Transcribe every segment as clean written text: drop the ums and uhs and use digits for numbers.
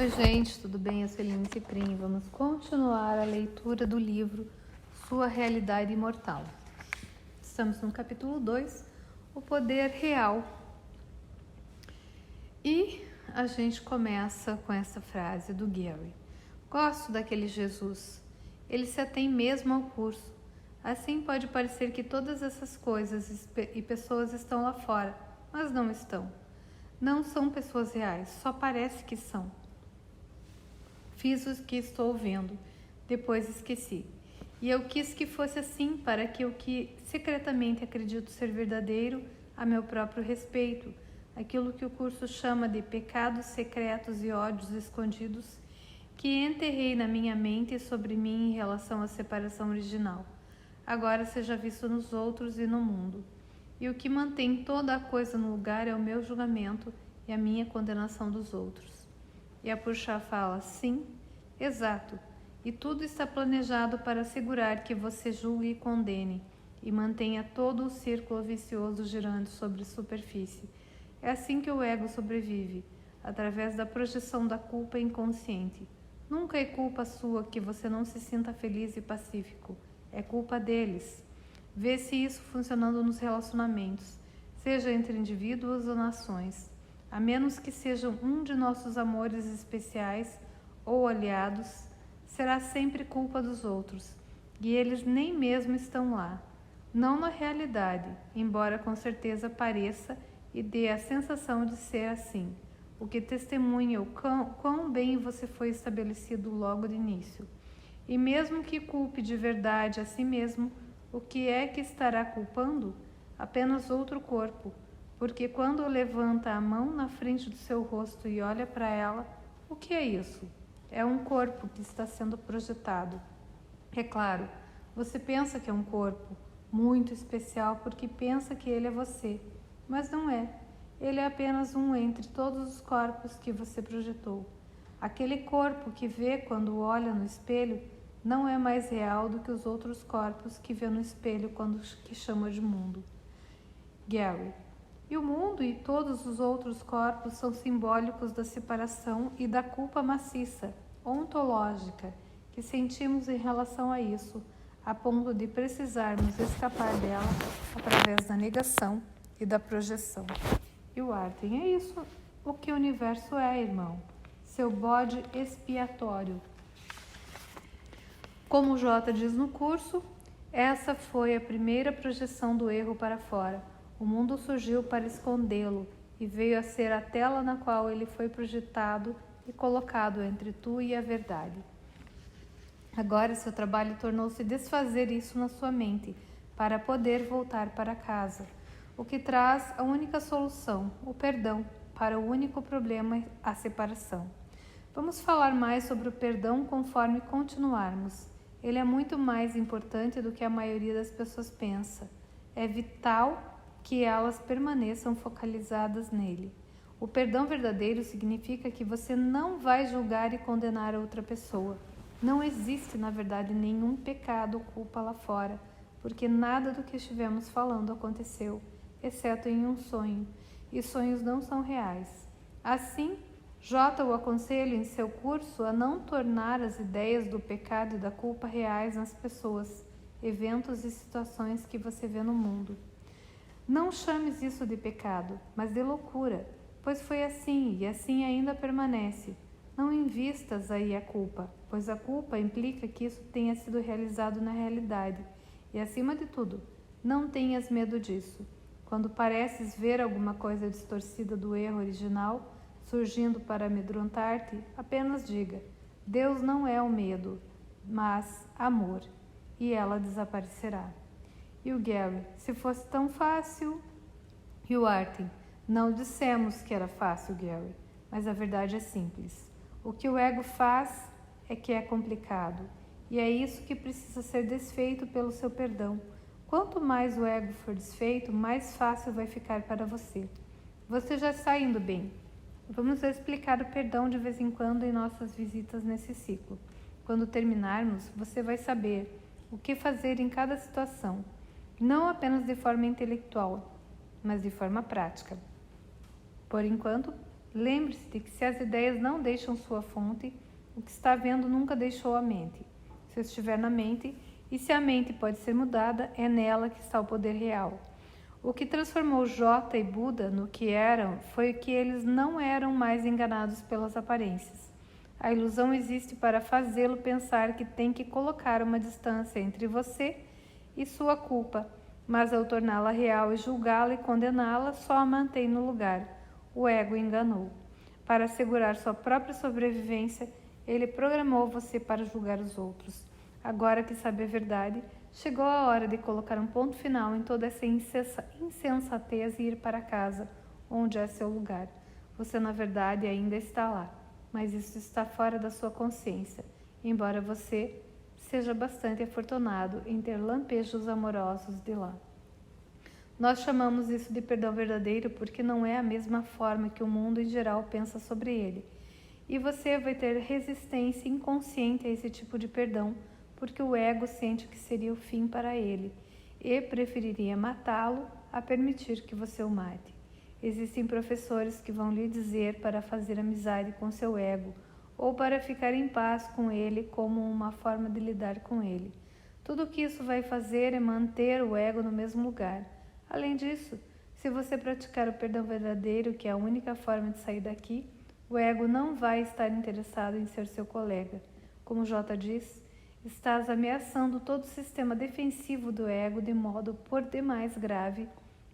Oi, gente, tudo bem? Eu sou Eline Ciprim. Vamos continuar a leitura do livro Sua Realidade Imortal. Estamos no capítulo 2, O Poder Real. E a gente começa com essa frase do Gary. Gosto daquele Jesus. Ele se atém mesmo ao curso. Assim pode parecer que todas essas coisas e pessoas estão lá fora, mas não estão. Não são pessoas reais, só parece que são. Fiz o que estou vendo, depois esqueci. E eu quis que fosse assim para que o que secretamente acredito ser verdadeiro a meu próprio respeito, aquilo que o curso chama de pecados secretos e ódios escondidos, que enterrei na minha mente e sobre mim em relação à separação original, agora seja visto nos outros e no mundo. E o que mantém toda a coisa no lugar é o meu julgamento e a minha condenação dos outros. E a Purusha fala, sim, exato, e tudo está planejado para assegurar que você julgue e condene, e mantenha todo o círculo vicioso girando sobre a superfície. É assim que o ego sobrevive, através da projeção da culpa inconsciente. Nunca é culpa sua que você não se sinta feliz e pacífico, é culpa deles. Vê-se isso funcionando nos relacionamentos, seja entre indivíduos ou nações. A menos que sejam um de nossos amores especiais ou aliados, será sempre culpa dos outros, e eles nem mesmo estão lá. Não na realidade, embora com certeza pareça e dê a sensação de ser assim, o que testemunha o quão bem você foi estabelecido logo de início. E mesmo que culpe de verdade a si mesmo, o que é que estará culpando? Apenas outro corpo. Porque quando levanta a mão na frente do seu rosto e olha para ela, o que é isso? É um corpo que está sendo projetado. É claro, você pensa que é um corpo muito especial porque pensa que ele é você, mas não é. Ele é apenas um entre todos os corpos que você projetou. Aquele corpo que vê quando olha no espelho não é mais real do que os outros corpos que vê no espelho quando que chama de mundo. Gary. E o mundo e todos os outros corpos são simbólicos da separação e da culpa maciça, ontológica, que sentimos em relação a isso, a ponto de precisarmos escapar dela através da negação e da projeção. E o Arten, é isso o que o universo é, irmão. Seu bode expiatório. Como o Jota diz no curso, essa foi a primeira projeção do erro para fora. O mundo surgiu para escondê-lo e veio a ser a tela na qual ele foi projetado e colocado entre tu e a verdade. Agora seu trabalho tornou-se desfazer isso na sua mente para poder voltar para casa, o que traz a única solução, o perdão, para o único problema, a separação. Vamos falar mais sobre o perdão conforme continuarmos. Ele é muito mais importante do que a maioria das pessoas pensa. É vital que elas permaneçam focalizadas nele. O perdão verdadeiro significa que você não vai julgar e condenar a outra pessoa. Não existe, na verdade, nenhum pecado ou culpa lá fora, porque nada do que estivemos falando aconteceu, exceto em um sonho, e sonhos não são reais. Assim, Jota o aconselha em seu curso a não tornar as ideias do pecado e da culpa reais nas pessoas, eventos e situações que você vê no mundo. Não chames isso de pecado, mas de loucura, pois foi assim e assim ainda permanece. Não invistas aí a culpa, pois a culpa implica que isso tenha sido realizado na realidade. E acima de tudo, não tenhas medo disso. Quando pareces ver alguma coisa distorcida do erro original surgindo para amedrontar-te, apenas diga: Deus não é o medo, mas amor, e ela desaparecerá. E o Gary, se fosse tão fácil... E o Arten, não dissemos que era fácil, Gary, mas a verdade é simples. O que o ego faz é que é complicado, e é isso que precisa ser desfeito pelo seu perdão. Quanto mais o ego for desfeito, mais fácil vai ficar para você. Você já está indo bem. Vamos explicar o perdão de vez em quando em nossas visitas nesse ciclo. Quando terminarmos, você vai saber o que fazer em cada situação. Não apenas de forma intelectual, mas de forma prática. Por enquanto, Lembre-se de que se as ideias não deixam sua fonte, o que está vendo nunca deixou a mente. Se estiver na mente, e se a mente pode ser mudada, é nela que está o poder real. O que transformou Jota e Buda no que eram foi que eles não eram mais enganados pelas aparências. A ilusão existe para fazê-lo pensar que tem que colocar uma distância entre você e sua culpa, mas ao torná-la real e julgá-la e condená-la, só a mantém no lugar. O ego enganou. Para assegurar sua própria sobrevivência, ele programou você para julgar os outros. Agora que sabe a verdade, chegou a hora de colocar um ponto final em toda essa insensatez e ir para casa, onde é seu lugar. Você, na verdade, ainda está lá, mas isso está fora da sua consciência, embora você seja bastante afortunado em ter lampejos amorosos de lá. Nós chamamos isso de perdão verdadeiro porque não é a mesma forma que o mundo em geral pensa sobre ele. E você vai ter resistência inconsciente a esse tipo de perdão, porque o ego sente que seria o fim para ele e preferiria matá-lo a permitir que você o mate. Existem professores que vão lhe dizer para fazer amizade com seu ego ou para ficar em paz com ele como uma forma de lidar com ele. Tudo o que isso vai fazer é manter o ego no mesmo lugar. Além disso, se você praticar o perdão verdadeiro, que é a única forma de sair daqui, o ego não vai estar interessado em ser seu colega. Como Jota diz, estás ameaçando todo o sistema defensivo do ego de modo por demais grave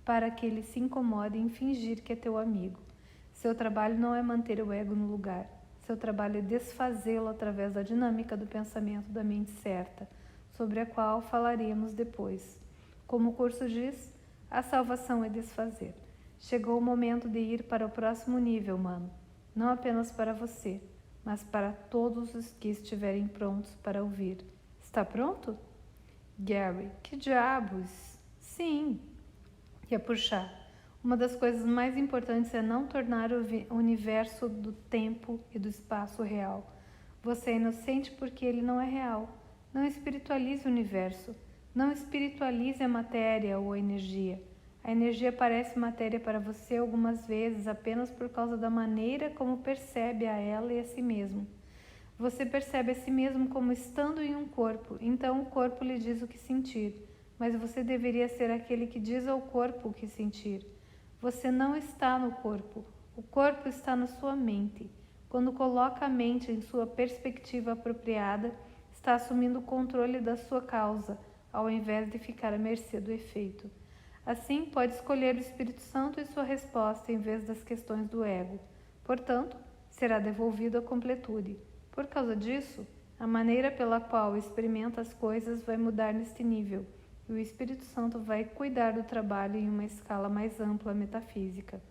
para que ele se incomode em fingir que é teu amigo. Seu trabalho não é manter o ego no lugar. Seu trabalho é desfazê-lo através da dinâmica do pensamento da mente certa, sobre a qual falaremos depois. Como o curso diz, a salvação é desfazer. Chegou o momento de ir para o próximo nível, mano. Não apenas para você, mas para todos os que estiverem prontos para ouvir. Está pronto? Gary, que diabos? Sim. Yapurchá, uma das coisas mais importantes é não tornar o universo do tempo e do espaço real. Você é inocente porque ele não é real. Não espiritualize o universo. Não espiritualize a matéria ou a energia. A energia parece matéria para você algumas vezes apenas por causa da maneira como percebe a ela e a si mesmo. Você percebe a si mesmo como estando em um corpo, então o corpo lhe diz o que sentir, mas você deveria ser aquele que diz ao corpo o que sentir. Você não está no corpo, o corpo está na sua mente. Quando coloca a mente em sua perspectiva apropriada, está assumindo o controle da sua causa, ao invés de ficar à mercê do efeito. Assim, pode escolher o Espírito Santo e sua resposta em vez das questões do ego. Portanto, será devolvido à completude. Por causa disso, a maneira pela qual experimenta as coisas vai mudar neste nível, e o Espírito Santo vai cuidar do trabalho em uma escala mais ampla metafísica.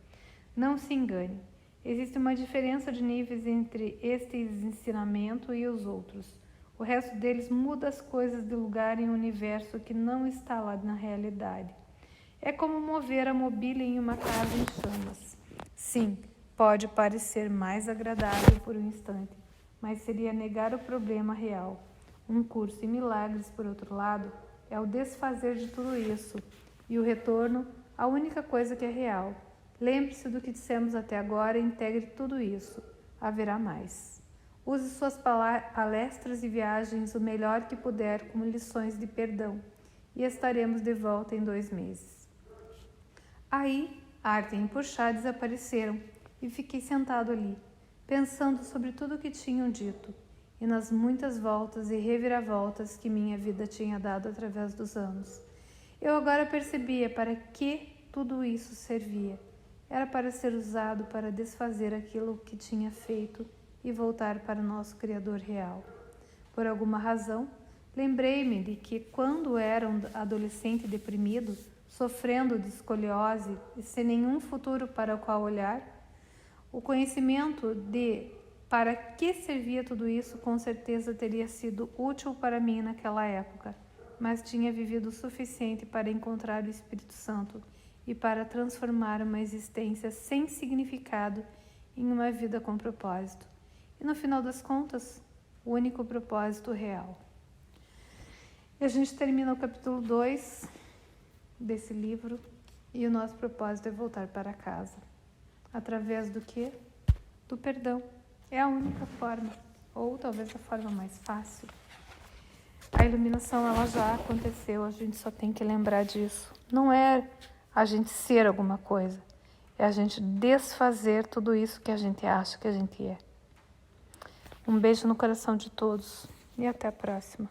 Não se engane. Existe uma diferença de níveis entre este ensinamento e os outros. O resto deles muda as coisas de lugar em um universo que não está lá na realidade. É como mover a mobília em uma casa em chamas. Sim, pode parecer mais agradável por um instante, mas seria negar o problema real. Um curso em milagres, por outro lado, é o desfazer de tudo isso, e o retorno, a única coisa que é real. Lembre-se do que dissemos até agora e integre tudo isso. Haverá mais. Use suas palestras e viagens o melhor que puder como lições de perdão, e estaremos de volta em 2 meses. Aí, Arthur e Purchá desapareceram e fiquei sentado ali, pensando sobre tudo o que tinham dito e nas muitas voltas e reviravoltas que minha vida tinha dado através dos anos. Eu agora percebia para que tudo isso servia. Era para ser usado para desfazer aquilo que tinha feito e voltar para o nosso Criador real. Por alguma razão, lembrei-me de que quando era um adolescente deprimido, sofrendo de escoliose e sem nenhum futuro para o qual olhar, o conhecimento de para que servia tudo isso com certeza teria sido útil para mim naquela época, mas tinha vivido o suficiente para encontrar o Espírito Santo e para transformar uma existência sem significado em uma vida com propósito. E no final das contas, o único propósito real. E a gente termina o capítulo 2 desse livro e o nosso propósito é voltar para casa. Através do quê? do perdão. É a única forma, ou talvez a forma mais fácil. A iluminação, ela já aconteceu, a gente só tem que lembrar disso. Não é a gente ser alguma coisa, é a gente desfazer tudo isso que a gente acha que a gente é. Um beijo no coração de todos e até a próxima.